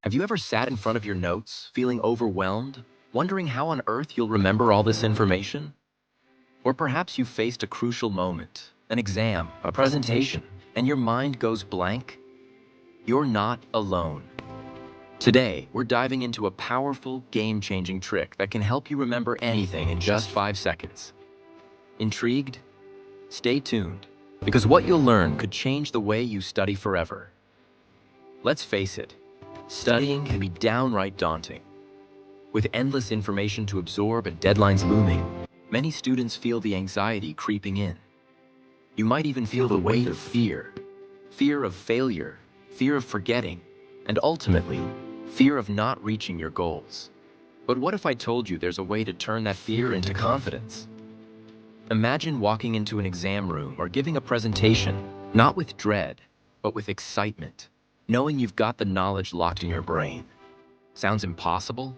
Have you ever sat in front of your notes, feeling overwhelmed, wondering how on earth you'll remember all this information? Or perhaps you faced a crucial moment, an exam, a presentation, and your mind goes blank? You're not alone. Today, we're diving into a powerful, game-changing trick that can help you remember anything in just 5 seconds. Intrigued? Stay tuned, because what you'll learn could change the way you study forever. Let's face it, studying can be downright daunting. With endless information to absorb and deadlines looming, many students feel the anxiety creeping in. You might even feel the weight of fear. Fear of failure, fear of forgetting, and ultimately, fear of not reaching your goals. But what if I told you there's a way to turn that fear into confidence? Imagine walking into an exam room or giving a presentation, not with dread, but with excitement, knowing you've got the knowledge locked in your brain. Sounds impossible?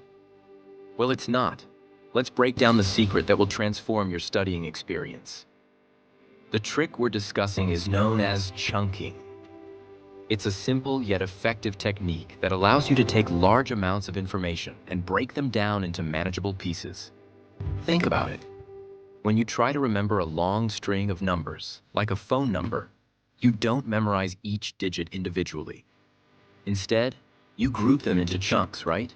Well, it's not. Let's break down the secret that will transform your studying experience. The trick we're discussing is known as chunking. It's a simple yet effective technique that allows you to take large amounts of information and break them down into manageable pieces. Think about it. When you try to remember a long string of numbers, like a phone number, you don't memorize each digit individually. Instead, you group them into chunks, right?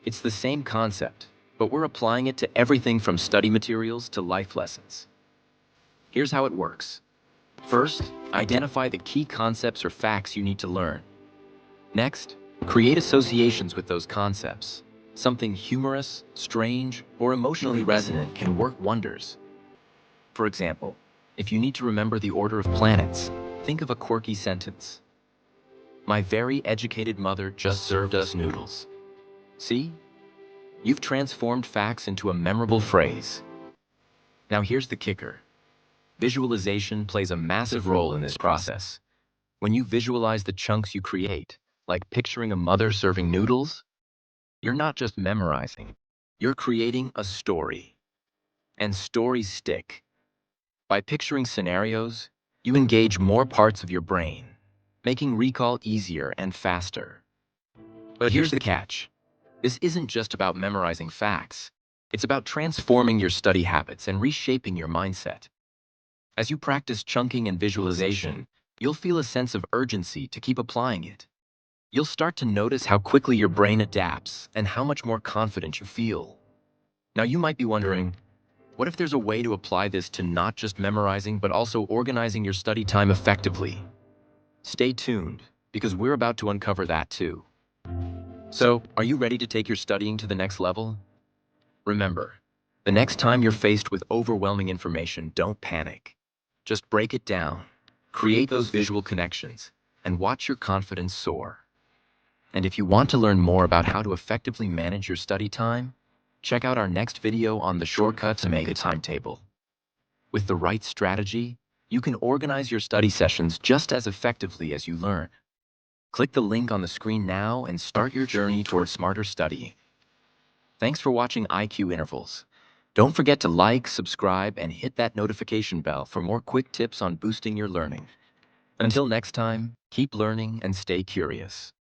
It's the same concept, but we're applying it to everything from study materials to life lessons. Here's how it works. First, identify the key concepts or facts you need to learn. Next, create associations with those concepts. Something humorous, strange, or emotionally resonant can work wonders. For example, if you need to remember the order of planets, think of a quirky sentence. My very educated mother just served us noodles. See? You've transformed facts into a memorable phrase. Now here's the kicker. Visualization plays a massive role in this process. When you visualize the chunks you create, like picturing a mother serving noodles, you're not just memorizing. You're creating a story. And stories stick. By picturing scenarios, you engage more parts of your brain, making recall easier and faster. But here's the catch. This isn't just about memorizing facts. It's about transforming your study habits and reshaping your mindset. As you practice chunking and visualization, you'll feel a sense of urgency to keep applying it. You'll start to notice how quickly your brain adapts and how much more confident you feel. Now you might be wondering, what if there's a way to apply this to not just memorizing but also organizing your study time effectively? Stay tuned, because we're about to uncover that too. So, are you ready to take your studying to the next level? Remember, the next time you're faced with overwhelming information, don't panic. Just break it down, create those visual connections, and watch your confidence soar. And if you want to learn more about how to effectively manage your study time, check out our next video on the shortcut to make a timetable. With the right strategy, you can organize your study sessions just as effectively as you learn. Click the link on the screen now and start your journey towards smarter studying. Thanks for watching IQ Intervals. Don't forget to like, subscribe, and hit that notification bell for more quick tips on boosting your learning. Until next time, keep learning and stay curious.